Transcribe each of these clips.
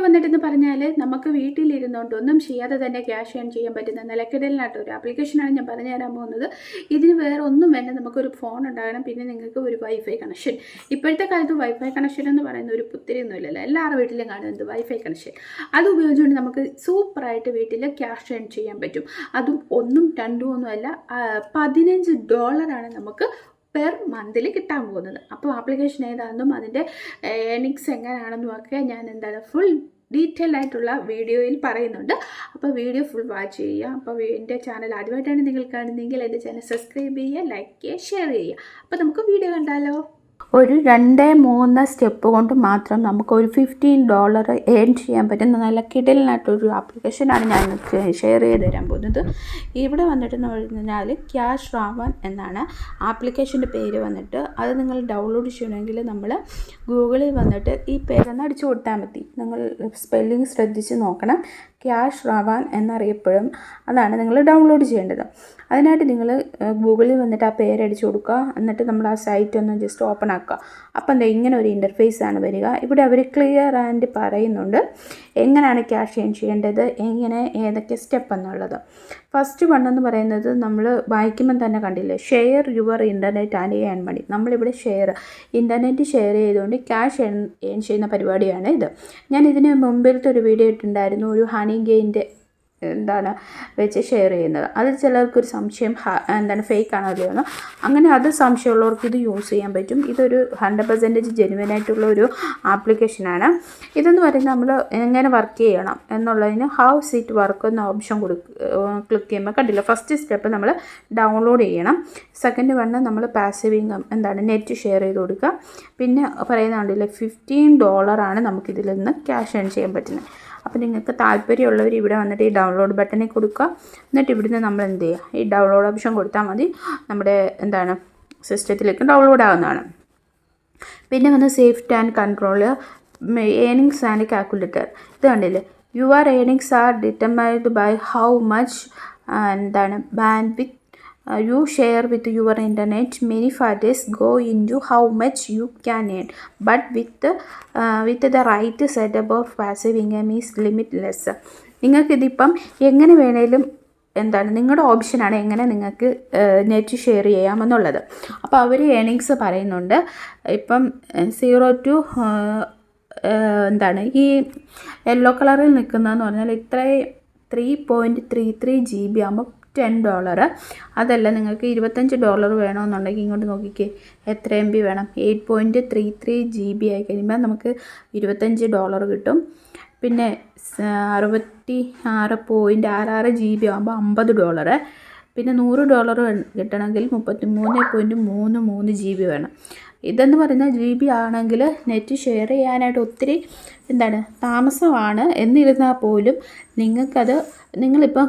വന്നിട്ടെന്ന് പറഞ്ഞാൽ നമുക്ക് വീട്ടിലിരുന്നുകൊണ്ട് ഒന്നും ചെയ്യാതെ തന്നെ ക്യാഷ് ഏൺ ചെയ്യാൻ പറ്റുന്ന നിലക്കിടലിനായിട്ടൊരു ആപ്ലിക്കേഷനാണ് ഞാൻ പറഞ്ഞു തരാൻ പോകുന്നത്. ഇതിന് വേറെ ഒന്നും വേണ്ട, നമുക്കൊരു ഫോൺ ഉണ്ടാകണം, പിന്നെ നിങ്ങൾക്ക് ഒരു വൈഫൈ കണക്ഷൻ. ഇപ്പോഴത്തെ കാലത്ത് വൈഫൈ കണക്ഷൻ എന്ന് പറയുന്ന ഒരു പുത്തിരിയൊന്നും ഇല്ലല്ലോ, എല്ലാവരുടെ വീട്ടിലും കാണുന്നത് വൈഫൈ കണക്ഷൻ. അത് ഉപയോഗിച്ചുകൊണ്ട് നമുക്ക് സൂപ്പറായിട്ട് വീട്ടിൽ ക്യാഷ് ഏൺ ചെയ്യാൻ പറ്റും. അതും ഒന്നും രണ്ടും ഒന്നുമല്ല, $15 നമുക്ക് പെർ മന്തിൽ കിട്ടാൻ പോകുന്നത്. അപ്പോൾ ആപ്ലിക്കേഷൻ ഏതാണെന്നും അതിൻ്റെ ഏണിങ്സ് എങ്ങനെയാണെന്നും ഒക്കെ ഞാൻ ഫുൾ ഡീറ്റെയിൽ ആയിട്ടുള്ള വീഡിയോയിൽ പറയുന്നുണ്ട്. അപ്പോൾ വീഡിയോ ഫുൾ വാച്ച് ചെയ്യുക. അപ്പോൾ എൻ്റെ ചാനൽ ആദ്യമായിട്ടാണ് നിങ്ങൾ കാണുന്നതെങ്കിൽ എൻ്റെ ചാനൽ സബ്സ്ക്രൈബ് ചെയ്യുക, ലൈക്ക് ചെയ്യുക, ഷെയർ ചെയ്യുക. അപ്പോൾ നമുക്ക് വീഡിയോ കണ്ടാലോ. ഒരു 2-3 സ്റ്റെപ്പ് കൊണ്ട് മാത്രം നമുക്കൊരു $15 ഏൺ ചെയ്യാൻ പറ്റുന്ന നല്ല കിടലിനായിട്ടൊരു ആപ്ലിക്കേഷനാണ് ഞാൻ ഷെയർ ചെയ്ത് തരാൻ പോകുന്നത്. ഇവിടെ വന്നിട്ടെന്ന് പറഞ്ഞാൽ ക്യാഷ് റാവാൻ എന്നാണ് ആപ്ലിക്കേഷൻ്റെ പേര് വന്നിട്ട്. അത് നിങ്ങൾ ഡൗൺലോഡ് ചെയ്യണമെങ്കിൽ നമ്മൾ ഗൂഗിളിൽ വന്നിട്ട് ഈ പേരൊന്ന് അടിച്ചു കൊടുത്താൽ മതി. നിങ്ങൾ സ്പെല്ലിംഗ് ശ്രദ്ധിച്ച് നോക്കണം. ക്യാഷ് റാവാൻ എന്നറിയപ്പെടും. അതാണ് നിങ്ങൾ ഡൗൺലോഡ് ചെയ്യേണ്ടത്. അതിനായിട്ട് നിങ്ങൾ ഗൂഗിളിൽ വന്നിട്ട് ആ പേരടിച്ചു കൊടുക്കുക. എന്നിട്ട് നമ്മൾ ആ സൈറ്റ് ഒന്ന് ജസ്റ്റ് ഓപ്പൺ ആക്കുക. അപ്പം എന്താ ഇങ്ങനെ ഒരു ഇൻ്റർഫേസാണ് വരിക. ഇവിടെ അവർ ക്ലിയർ ആൻഡ് പറയുന്നുണ്ട് എങ്ങനെയാണ് ക്യാഷ് ഏൺ ചെയ്യേണ്ടത്, എങ്ങനെ ഏതൊക്കെ സ്റ്റെപ്പ് എന്നുള്ളത്. ഫസ്റ്റ് വണ്ണെന്ന് പറയുന്നത് നമ്മൾ വായിക്കുമ്പം തന്നെ കണ്ടില്ലേ, share your internet and earn money. നമ്മളിവിടെ ഇൻ്റർനെറ്റ് ഷെയർ ചെയ്തുകൊണ്ട് ക്യാഷ് ഏൺ ചെയ്യുന്ന പരിപാടിയാണ് ഇത്. ഞാൻ ഇതിന് മുമ്പിലത്തെ ഒരു വീഡിയോ ഇട്ടുണ്ടായിരുന്നു, ഒരു ഹണി ഗെയിൻ്റെ വെച്ച് ഷെയർ ചെയ്യുന്നത്. അത് ചിലർക്കൊരു സംശയം ഫേക്ക് ആണല്ലോ എന്ന്. അങ്ങനെ അത് സംശയമുള്ളവർക്ക് ഇത് യൂസ് ചെയ്യാൻ പറ്റും. ഇതൊരു 100% ജെനുവിനായിട്ടുള്ള ഒരു ആപ്ലിക്കേഷനാണ്. ഇതെന്ന് പറയുന്നത് നമ്മൾ എങ്ങനെ വർക്ക് ചെയ്യണം എന്നുള്ളതിന് ഹൗസ് ഇറ്റ് വർക്ക് എന്ന ഓപ്ഷൻ ക്ലിക്ക് ചെയ്യുമ്പോൾ കണ്ടില്ല, ഫസ്റ്റ് സ്റ്റെപ്പ് നമ്മൾ ഡൗൺലോഡ് ചെയ്യണം. സെക്കൻഡ് വണ്ണ് നമ്മൾ പാസീവ് ഇൻകം നെറ്റ് ഷെയർ ചെയ്ത് കൊടുക്കുക. പിന്നെ പറയുന്നുണ്ടല്ലേ $15 നമുക്കിതിൽ നിന്ന് ക്യാഷ് ഏൺ ചെയ്യാൻ പറ്റുന്നത്. അപ്പോൾ നിങ്ങൾക്ക് താല്പര്യമുള്ളവർ ഇവിടെ വന്നിട്ട് ഈ ഡൗൺലോഡ് ബട്ടണിൽ കൊടുക്കുക. എന്നിട്ട് ഇവിടുന്ന് നമ്മൾ എന്ത് ചെയ്യുക, ഈ ഡൗൺലോഡ് ഓപ്ഷൻ കൊടുത്താൽ മതി. നമ്മുടെ സിസ്റ്റത്തിലേക്ക് ഡൗൺലോഡ് ആവുന്നതാണ്. പിന്നെ വന്ന് safety and control, earnings and calculator. ഇത് കണ്ടില്ലേ, your earnings are determined by how much bandwidth you share with your internet. Many factors go into how much you can earn, but with the right setup of passive income is limitless. നിങ്ങൾക്കിതിപ്പം എങ്ങനെ വേണേലും നിങ്ങളുടെ ഓപ്ഷനാണ് എങ്ങനെ നിങ്ങൾക്ക് net share ചെയ്യാമെന്നുള്ളത്. അപ്പോൾ അവർ earnings പറയുന്നുണ്ട്. ഇപ്പം 0 to ഈ യെല്ലോ കളറിൽ നിൽക്കുന്നതെന്ന് പറഞ്ഞാൽ 3.33 GB ആകുമ്പോൾ $10. അതല്ല നിങ്ങൾക്ക് $25 വേണമെന്നുണ്ടെങ്കിൽ ഇങ്ങോട്ട് നോക്കിക്കേ, എത്ര MB വേണം, 8.33 GB ആയി കഴിയുമ്പോൾ നമുക്ക് $25 കിട്ടും. പിന്നെ 66.66 GB ആകുമ്പോൾ $50. പിന്നെ $100 കിട്ടണമെങ്കിൽ 33.33 GB വേണം. ഇതെന്ന് പറയുന്ന GB ആണെങ്കിൽ നെറ്റ് ഷെയർ ചെയ്യാനായിട്ട് ഒത്തിരി താമസമാണ്. എന്നിരുന്നാൽ പോലും നിങ്ങളിപ്പം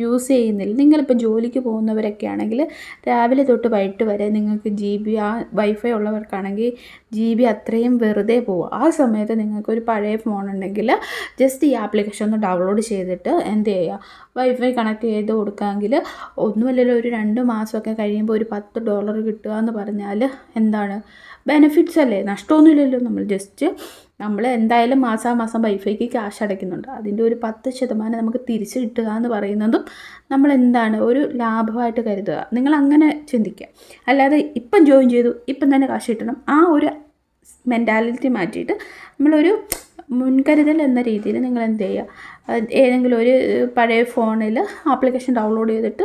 യൂസ് ചെയ്യുന്നില്ല. നിങ്ങളിപ്പം ജോലിക്ക് പോകുന്നവരൊക്കെ ആണെങ്കിൽ രാവിലെ തൊട്ട് വൈകിട്ട് വരെ നിങ്ങൾക്ക് GB, ആ വൈഫൈ ഉള്ളവർക്കാണെങ്കിൽ GB അത്രയും വെറുതെ പോകും. ആ സമയത്ത് നിങ്ങൾക്കൊരു പഴയ ഫോൺ ഉണ്ടെങ്കിൽ ജസ്റ്റ് ഈ ആപ്ലിക്കേഷൻ ഒന്ന് ഡൗൺലോഡ് ചെയ്തിട്ട് എന്ത് ചെയ്യുക, വൈഫൈ കണക്ട് ചെയ്ത് കൊടുക്കാമെങ്കിൽ ഒന്നുമല്ലല്ലോ, ഒരു 2 മാസമൊക്കെ കഴിയുമ്പോൾ ഒരു $10 കിട്ടുക എന്ന് പറഞ്ഞാൽ ബെനിഫിറ്റ്സ് അല്ലേ, നഷ്ടമൊന്നുമില്ലല്ലോ. നമ്മൾ എന്തായാലും മാസാമാസം വൈഫൈക്ക് ക്യാഷ് അടയ്ക്കുന്നുണ്ട്. അതിൻ്റെ ഒരു 10% നമുക്ക് തിരിച്ച് കിട്ടുക എന്ന് പറയുന്നതും നമ്മൾ ഒരു ലാഭമായിട്ട് കരുതുക. നിങ്ങൾ അങ്ങനെ ചിന്തിക്കുക. അല്ലാതെ ഇപ്പം ജോയിൻ ചെയ്തു ഇപ്പം തന്നെ കാശ് കിട്ടണം, ആ ഒരു മെൻറ്റാലിറ്റി മാറ്റിയിട്ട് നമ്മളൊരു മുൻകരുതൽ എന്ന രീതിയിൽ നിങ്ങൾ എന്ത് ചെയ്യുക, ഏതെങ്കിലും ഒരു പഴയ ഫോണിൽ ആപ്ലിക്കേഷൻ ഡൗൺലോഡ് ചെയ്തിട്ട്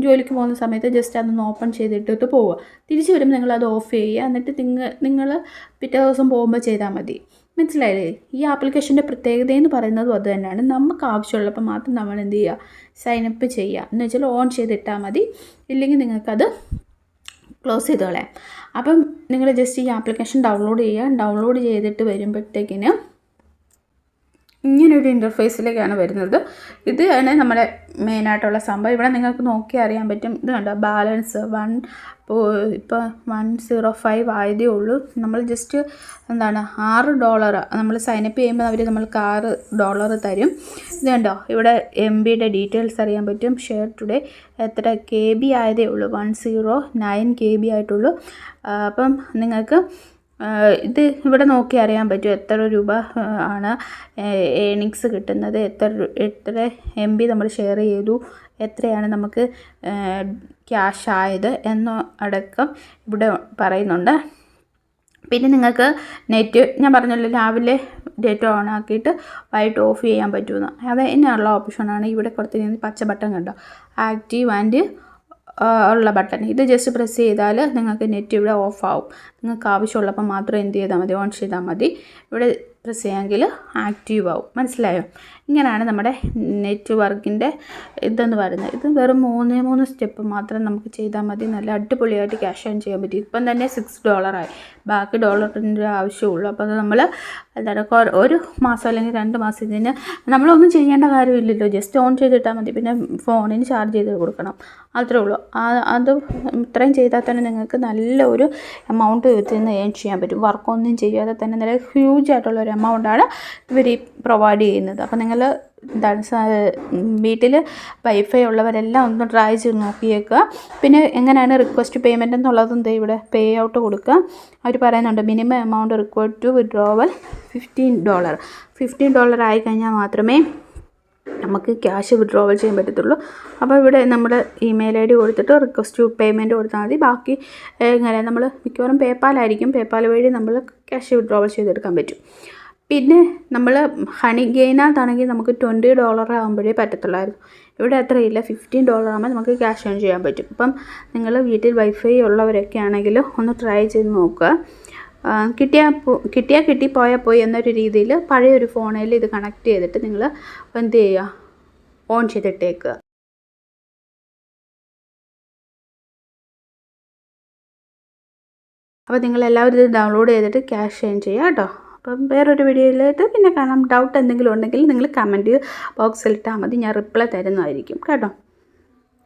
ജോലിക്ക് പോകുന്ന സമയത്ത് ജസ്റ്റ് അതൊന്ന് ഓപ്പൺ ചെയ്തിട്ടിട്ട് പോവുക. തിരിച്ച് വരുമ്പോൾ നിങ്ങളത് ഓഫ് ചെയ്യുക. എന്നിട്ട് നിങ്ങൾ പിറ്റേ ദിവസം പോകുമ്പോൾ ചെയ്താൽ മതി. മനസ്സിലായില്ലേ? ഈ ആപ്ലിക്കേഷൻ്റെ പ്രത്യേകത എന്ന് പറയുന്നതും അത് തന്നെയാണ്. നമുക്ക് ആവശ്യമുള്ളപ്പോൾ മാത്രം നമ്മൾ എന്ത് ചെയ്യുക, സൈനപ്പ് ചെയ്യുക. എന്ന് വെച്ചാൽ ഓൺ ചെയ്തിട്ടാൽ മതി. ഇല്ലെങ്കിൽ നിങ്ങൾക്കത് ക്ലോസ് ചെയ്ത് കളയാം. അപ്പം നിങ്ങൾ ജസ്റ്റ് ഈ ആപ്ലിക്കേഷൻ ഡൗൺലോഡ് ചെയ്യുക. ഡൗൺലോഡ് ചെയ്തിട്ട് വരുമ്പോഴത്തേക്കിന് ഇങ്ങനൊരു ഇൻ്റർഫേസിലേക്കാണ് വരുന്നത്. ഇത് ആണ് നമ്മുടെ മെയിനായിട്ടുള്ള സംഭവം. ഇവിടെ നിങ്ങൾക്ക് നോക്കി അറിയാൻ പറ്റും. ഇത് കണ്ടോ, ബാലൻസ് ഇപ്പോൾ 105 ആയതേ ഉള്ളൂ. നമ്മൾ ജസ്റ്റ് $6 നമ്മൾ സൈനപ്പ് ചെയ്യുമ്പോൾ അവർ നമ്മൾക്ക് $6 തരും. ഇത് കണ്ടോ, ഇവിടെ MBയുടെ ഡീറ്റെയിൽസ് അറിയാൻ പറ്റും. ഷെയർ ടുഡേ എത്ര KB ആയതേ ഉള്ളൂ, 109 KB ആയിട്ടുള്ളൂ. അപ്പം നിങ്ങൾക്ക് ഇത് ഇവിടെ നോക്കി അറിയാൻ പറ്റും എത്ര രൂപ ആണ് ഏണിങ്സ് കിട്ടുന്നത്, എത്ര MB നമ്മൾ ഷെയർ ചെയ്തു, എത്രയാണ് നമുക്ക് ക്യാഷ് ആയത് എന്ന അടക്കം ഇവിടെ പറയുന്നുണ്ട്. പിന്നെ നിങ്ങൾക്ക് നെറ്റ് ഞാൻ പറഞ്ഞല്ലോ രാവിലെ ഡേറ്റ ഓൺ ആക്കിയിട്ട് വൈകിട്ട് ഓഫ് ചെയ്യാൻ പറ്റുമെന്ന്. അത് തന്നെയുള്ള ഓപ്ഷനാണ് ഇവിടെ കൊടുത്തിരിക്കുന്നത്. പച്ച ബട്ടൺ കണ്ടോ, ആക്റ്റീവ് ആൻഡ് ഉള്ള ബട്ടൺ. ഇത് ജസ്റ്റ് പ്രസ് ചെയ്താൽ നിങ്ങൾക്ക് നെറ്റ് ഇവിടെ ഓഫ് ആവും. നിങ്ങൾക്ക് ആവശ്യമുള്ളപ്പോൾ മാത്രം എന്ത് ചെയ്താൽ മതി, ഓൺ ചെയ്താൽ മതി. ഇവിടെ പ്രസ് ചെയ്യാമെങ്കിൽ ആക്റ്റീവ് ആവും. മനസ്സിലായോ? ഇങ്ങനെയാണ് നമ്മുടെ നെറ്റ്വർക്കിൻ്റെ ഇതെന്ന് പറയുന്നത്. ഇത് വെറും 3 സ്റ്റെപ്പ് മാത്രം നമുക്ക് ചെയ്താൽ മതി. നല്ല അടിപൊളിയായിട്ട് ക്യാഷ് ഏൺ ചെയ്യാൻ പറ്റും. ഇപ്പം തന്നെ $6 ബാക്കി ഡോളറിൻ്റെ ആവശ്യമുള്ളൂ. അപ്പോൾ അത് നമ്മൾ എന്താണ് ഒരു മാസം അല്ലെങ്കിൽ 2 മാസം ഇതിന് നമ്മളൊന്നും ചെയ്യേണ്ട കാര്യമില്ലല്ലോ, ജസ്റ്റ് ഓൺ ചെയ്തിട്ടാൽ മതി. പിന്നെ ഫോണിന് ചാർജ് ചെയ്ത് കൊടുക്കണം, അത്രേ ഉള്ളൂ. അത് ഇത്രയും ചെയ്താൽ തന്നെ നിങ്ങൾക്ക് നല്ലൊരു എമൗണ്ട് ഇതിൽ നിന്ന് ഏൺ ചെയ്യാൻ പറ്റും. വർക്കൊന്നും ചെയ്യാതെ തന്നെ നല്ല ഹ്യൂജ് ആയിട്ടുള്ളൊരു എമൗണ്ടാണ് ഇവർ പ്രൊവൈഡ് ചെയ്യുന്നത്. അപ്പോൾ നിങ്ങൾ എന്താണ് വീട്ടിൽ വൈഫൈ ഉള്ളവരെല്ലാം ഒന്ന് ട്രൈ ചെയ്ത് നോക്കിയേക്കുക. പിന്നെ എങ്ങനെയാണ് റിക്വസ്റ്റ് പേയ്മെൻറ്റ് എന്നുള്ളതും ഇവിടെ പേ ഔട്ട് കൊടുക്കുക. അവർ പറയുന്നുണ്ട് minimum amount required to withdrawal $15 ആയി കഴിഞ്ഞാൽ മാത്രമേ നമുക്ക് ക്യാഷ് വിഡ്രോവൽ ചെയ്യാൻ പറ്റത്തുള്ളൂ. അപ്പോൾ ഇവിടെ നമ്മുടെ ഇമെയിൽ ID കൊടുത്തിട്ട് റിക്വസ്റ്റ് പേയ്മെൻറ്റ് കൊടുത്താൽ മതി. ബാക്കി ഇങ്ങനെ നമ്മൾ മിക്കവാറും പേപ്പാൽ വഴി നമ്മൾ ക്യാഷ് വിഡ്രോവൽ ചെയ്തെടുക്കാൻ പറ്റും. പിന്നെ നമ്മൾ ഹണി ഗെയിനകത്താണെങ്കിൽ നമുക്ക് $20 ആകുമ്പോഴേ പറ്റത്തുള്ളായിരുന്നു. ഇവിടെ അത്രയില്ല, $15 ആകുമ്പോൾ നമുക്ക് ക്യാഷ് ഏൺ ചെയ്യാൻ പറ്റും. അപ്പം നിങ്ങൾ വീട്ടിൽ വൈഫൈ ഉള്ളവരൊക്കെ ആണെങ്കിൽ ഒന്ന് ട്രൈ ചെയ്ത് നോക്കുക. കിട്ടിയാൽ കിട്ടി, പോയി എന്നൊരു രീതിയിൽ പഴയൊരു ഫോണിൽ ഇത് കണക്ട് ചെയ്തിട്ട് നിങ്ങൾ എന്ത് ചെയ്യുക, ഓൺ ചെയ്തിട്ടേക്കുക. അപ്പോൾ നിങ്ങളെല്ലാവരും ഇത് ഡൗൺലോഡ് ചെയ്തിട്ട് ക്യാഷ് ഏൺ ചെയ്യുക കേട്ടോ. അപ്പം വേറൊരു വീഡിയോയിലായിട്ട് പിന്നെ കാണാം. ഡൗട്ട് എന്തെങ്കിലും ഉണ്ടെങ്കിൽ നിങ്ങൾ കമൻറ്റ് ബോക്സിൽ ഇട്ടാൽ മതി, ഞാൻ റിപ്ലൈ തരുന്നതായിരിക്കും കേട്ടോ.